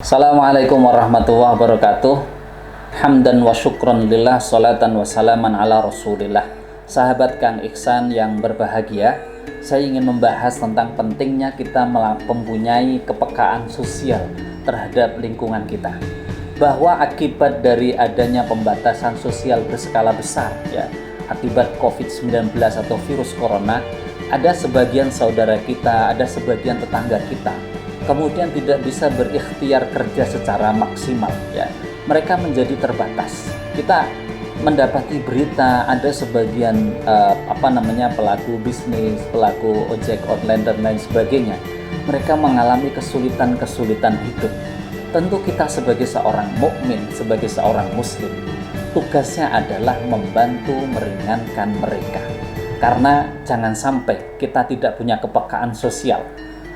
Assalamualaikum warahmatullahi wabarakatuh. Hamdan wa syukran lillah, salatan wa salaman ala rasulillah. Sahabat Kang Ihsan yang berbahagia, saya ingin membahas tentang pentingnya kita mempunyai kepekaan sosial terhadap lingkungan kita. Bahwa akibat dari adanya pembatasan sosial berskala besar, akibat COVID-19 atau virus corona, ada sebagian saudara kita, ada sebagian tetangga kita kemudian tidak bisa berikhtiar kerja secara maksimal, mereka menjadi terbatas. Kita mendapati berita ada sebagian pelaku bisnis, pelaku ojek online dan lain sebagainya, mereka mengalami kesulitan hidup. Tentu kita sebagai seorang mukmin, sebagai seorang muslim, tugasnya adalah membantu meringankan mereka. Karena jangan sampai kita tidak punya kepekaan sosial,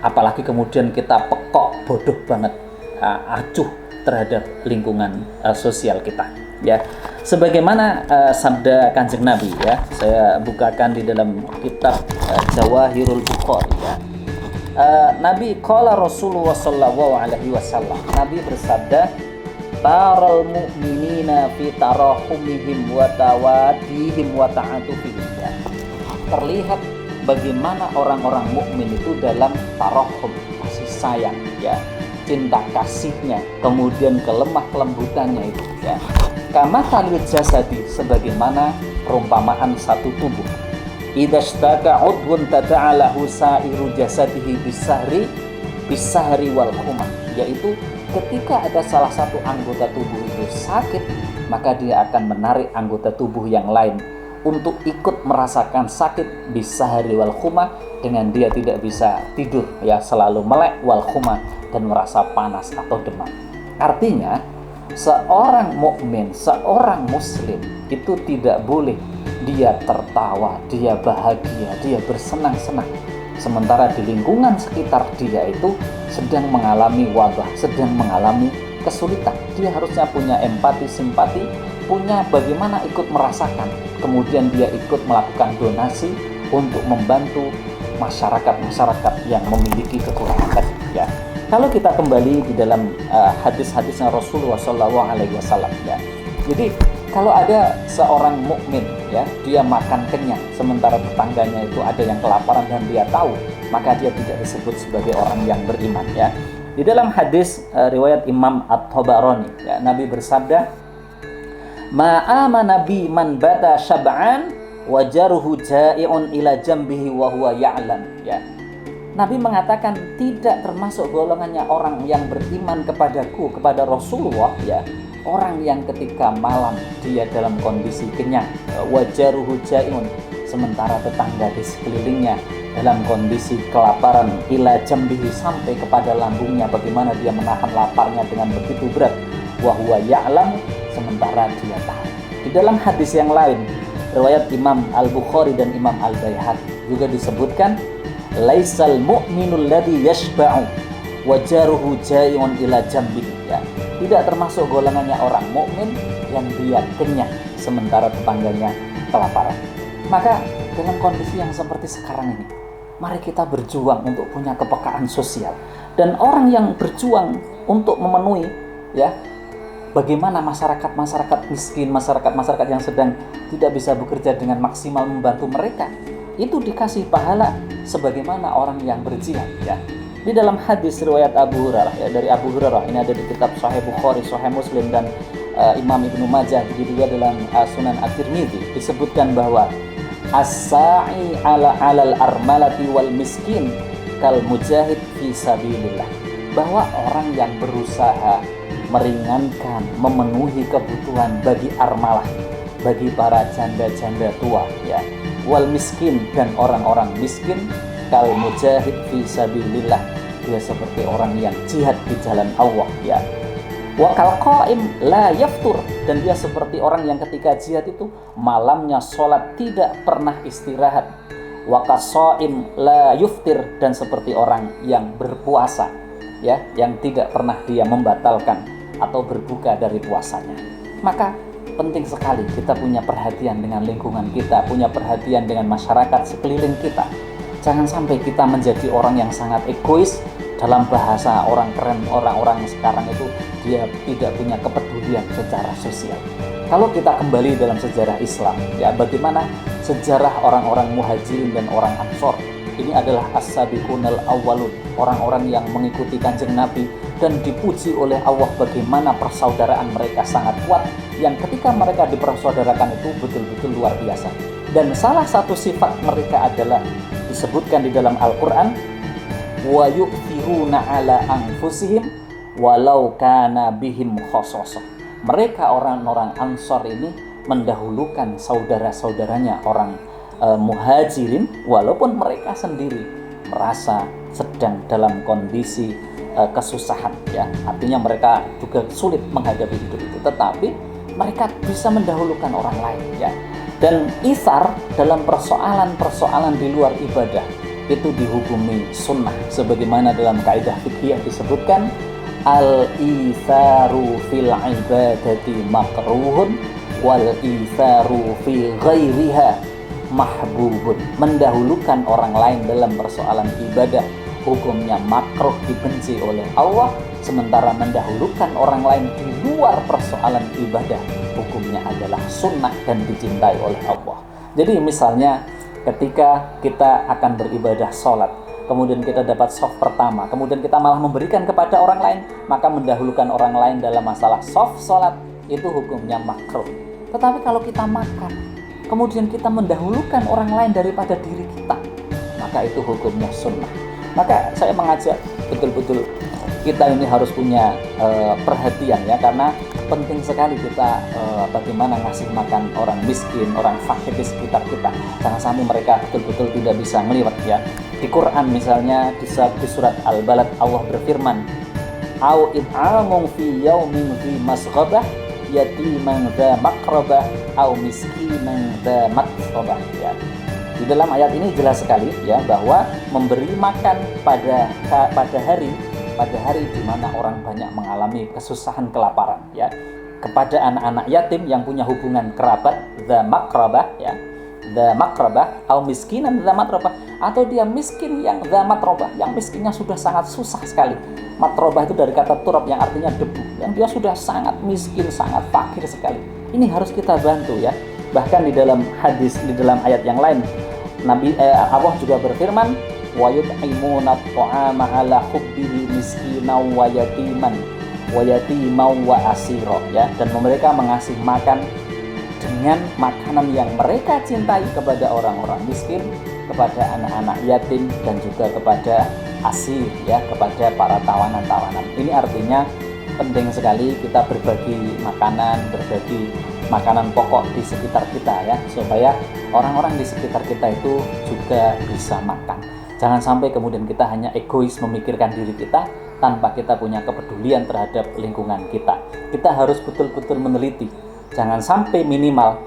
apalagi kemudian kita pekok, bodoh banget, acuh terhadap lingkungan sosial kita. Sebagaimana sabda Kanjeng Nabi, saya bukakan di dalam kitab Jawahirul Bukhari. Nabi qala Rasulullah sallallahu alaihi wasallam, Nabi bersabda, taral mu'minina fi tarahumihim wa tawadihim wa ta'atufihim. Terlihat bagaimana orang-orang mukmin itu dalam tarahum, kasih sayang, cinta kasihnya, kemudian kelemah kelembutannya itu, kama talil jasadi, sebagaimana perumpamaan satu tubuh. Idza ishtaka udwun tada'alahu sa'iru jasadihi bisahri wal humah, yaitu ketika ada salah satu anggota tubuh itu sakit, maka dia akan menarik anggota tubuh yang lain untuk ikut merasakan sakit bisahri wal khumah, dengan dia tidak bisa tidur, selalu melek wal khumah, dan merasa panas atau demam. Artinya seorang mukmin, seorang muslim itu tidak boleh dia tertawa, dia bahagia, dia bersenang-senang, sementara di lingkungan sekitar dia itu sedang mengalami wabah, sedang mengalami kesulitan. Dia harusnya punya empati, simpati, punya bagaimana ikut merasakan, kemudian dia ikut melakukan donasi untuk membantu masyarakat yang memiliki kekurangan. Kalau kita kembali di dalam hadis-hadisnya Rasulullah SAW, jadi kalau ada seorang mukmin, dia makan kenyang, sementara tetangganya itu ada yang kelaparan dan dia tahu, maka dia tidak disebut sebagai orang yang beriman. Di dalam hadis riwayat Imam At-Tabarani, Nabi bersabda, ma'ama nabi man bata syab'an wajaruhu ja'i'un ila jambihi wa huwa ya'lam. Nabi mengatakan tidak termasuk golongannya orang yang beriman kepadaku, kepada Rasulullah, orang yang ketika malam dia dalam kondisi kenyang, wajaruhu ja'i'un, sementara tetangga di sekelilingnya dalam kondisi kelaparan, ila jambihi, sampai kepada lambungnya, bagaimana dia menahan laparnya dengan begitu berat, wa huwa ya'lam, sementara dia tahu. Di dalam hadis yang lain riwayat Imam Al-Bukhari dan Imam Al-Baihaqi juga disebutkan, laisal mu'minul ladzi yashba'u wa jaruhu ja'i'un ila jambihi. Tidak termasuk golongannya orang mukmin yang dia kenyang sementara tetangganya kelaparan. Maka dalam kondisi yang seperti sekarang ini, mari kita berjuang untuk punya kepekaan sosial. Dan orang yang berjuang untuk memenuhi, bagaimana masyarakat miskin, masyarakat yang sedang tidak bisa bekerja dengan maksimal, membantu mereka, itu dikasih pahala sebagaimana orang yang berjihad. Di dalam hadis riwayat Abu Hurairah, dari Abu Hurairah, ini ada di kitab Sahih Bukhari, Sahih Muslim, dan Imam Ibnu Majah, begitu juga dalam Sunan At-Tirmidzi, disebutkan bahwa as-sa'i alal armalati wal miskin kal mujahid fi sabilillah, bahwa orang yang berusaha meringankan, memenuhi kebutuhan bagi armalah, bagi para janda-janda tua, wal miskin, dan orang-orang miskin, kal mujahid fi sabilillah, dia seperti orang yang jihad di jalan Allah, wa kal qaim la yaftur, dan dia seperti orang yang ketika jihad itu malamnya sholat tidak pernah istirahat, wa qasaim la yuftir, dan seperti orang yang berpuasa, yang tidak pernah dia membatalkan atau berbuka dari puasanya. Maka penting sekali kita punya perhatian dengan lingkungan kita, punya perhatian dengan masyarakat sekeliling kita. Jangan sampai kita menjadi orang yang sangat egois dalam bahasa orang keren, orang-orang sekarang itu dia tidak punya kepedulian secara sosial. Kalau kita kembali dalam sejarah Islam, ya bagaimana sejarah orang-orang Muhajirin dan orang Ansor. Ini adalah as-sabiqunal awwalun, orang-orang yang mengikuti Kanjeng Nabi dan dipuji oleh Allah bagaimana persaudaraan mereka sangat kuat, yang ketika mereka dipersaudarakan itu betul-betul luar biasa. Dan salah satu sifat mereka adalah disebutkan di dalam Al-Qur'an, wa yu'thiruna ala anfusihim walau kana bihim khososoh. Mereka orang-orang Ansor ini mendahulukan saudara-saudaranya orang Muhajirin walaupun mereka sendiri merasa sedang dalam kondisi kesusahan, ya. Artinya mereka juga sulit menghadapi hidup itu, tetapi mereka bisa mendahulukan orang lain, ya. Dan itsar dalam persoalan-persoalan di luar ibadah itu dihukumi sunnah, sebagaimana dalam kaidah fikih disebutkan al-itsaru fil ibadati makruhun wal itsaru fi ghairiha mahbubun. Mendahulukan orang lain dalam persoalan ibadah hukumnya makruh, dibenci oleh Allah, sementara mendahulukan orang lain di luar persoalan ibadah hukumnya adalah sunnah dan dicintai oleh Allah. Jadi misalnya ketika kita akan beribadah sholat, kemudian kita dapat shaf pertama, kemudian kita malah memberikan kepada orang lain, maka mendahulukan orang lain dalam masalah shaf sholat itu hukumnya makruh. Tetapi kalau kita makan, kemudian kita mendahulukan orang lain daripada diri kita, maka itu hukumnya sunnah. Maka saya mengajak betul-betul kita ini harus punya perhatian, ya, karena penting sekali kita bagaimana ngasih makan orang miskin, orang fakir di sekitar kita. Jangan sampai mereka betul-betul tidak bisa ngeliwat, ya. Di Quran misalnya di surat Al-Balad Allah berfirman, au it'amun fi yaumin fi masghabah yatiman dza maqrabah au miskinan dza matrabah, ya. Di dalam ayat ini jelas sekali, ya, bahwa memberi makan pada hari di mana orang banyak mengalami kesusahan, kelaparan, ya, kepada anak-anak yatim yang punya hubungan kerabat, dza maqrabah, ya, dza maqrabah au miskinan dza matrabah, atau dia miskin yang dza matrabah, yang miskinnya sudah sangat susah sekali. Matrobah itu dari kata turab yang artinya debu, yang dia sudah sangat miskin, sangat fakir sekali. Ini harus kita bantu, ya. Bahkan di dalam hadis, di dalam ayat yang lain, Allah juga berfirman, wa yut'imuna at'ama 'ala hubbihi miskinan wa yatiman wa asira, ya. Dan mereka mengasih makan dengan makanan yang mereka cintai kepada orang-orang miskin, kepada anak-anak yatim, dan juga kepada asir, ya, kepada para tawanan-tawanan. Ini artinya penting sekali kita berbagi makanan pokok di sekitar kita, ya, supaya orang-orang di sekitar kita itu juga bisa makan. Jangan sampai kemudian kita hanya egois memikirkan diri kita tanpa kita punya kepedulian terhadap lingkungan kita. Kita harus betul-betul meneliti. Jangan sampai minimal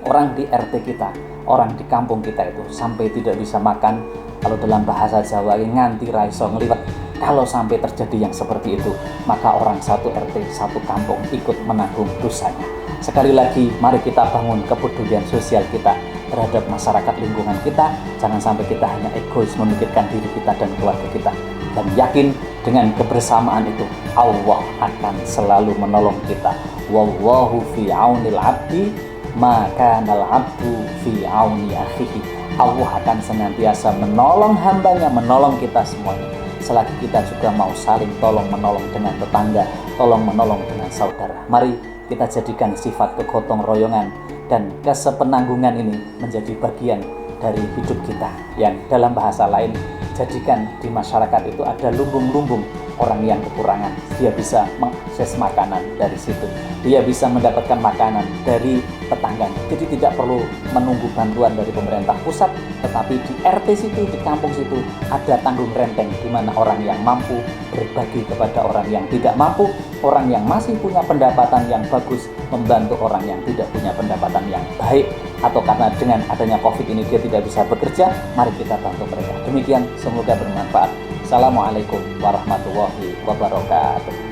orang di RT kita, orang di kampung kita itu sampai tidak bisa makan. Kalau dalam bahasa Jawa ini nganti raiso ngliwet. Kalau sampai terjadi yang seperti itu, maka orang satu RT, satu kampung ikut menanggung dosanya. Sekali lagi, mari kita bangun kepedulian sosial kita terhadap masyarakat lingkungan kita. Jangan sampai kita hanya egois memikirkan diri kita dan keluarga kita. Dan yakin dengan kebersamaan itu Allah akan selalu menolong kita. Wallahu fi aunil abdi maka kanal abdu fi auni akhihi. Allah akan senantiasa menolong hambanya, menolong kita semuanya, selagi kita juga mau saling tolong menolong dengan tetangga, tolong menolong dengan saudara. Mari kita jadikan sifat kegotong royongan dan kesepenanggungan ini menjadi bagian dari hidup kita, yang dalam bahasa lain, jadikan di masyarakat itu ada lumbung-lumbung orang yang kekurangan. Dia bisa mengakses makanan dari situ, dia bisa mendapatkan makanan dari tetangganya. Jadi tidak perlu menunggu bantuan dari pemerintah pusat, tetapi di RT situ, di kampung situ ada tanggung renteng di mana orang yang mampu berbagi kepada orang yang tidak mampu, orang yang masih punya pendapatan yang bagus membantu orang yang tidak punya pendapatan yang baik, atau karena dengan adanya COVID ini dia tidak bisa bekerja, mari kita bantu mereka. Demikian, semoga bermanfaat. Assalamualaikum warahmatullahi wabarakatuh.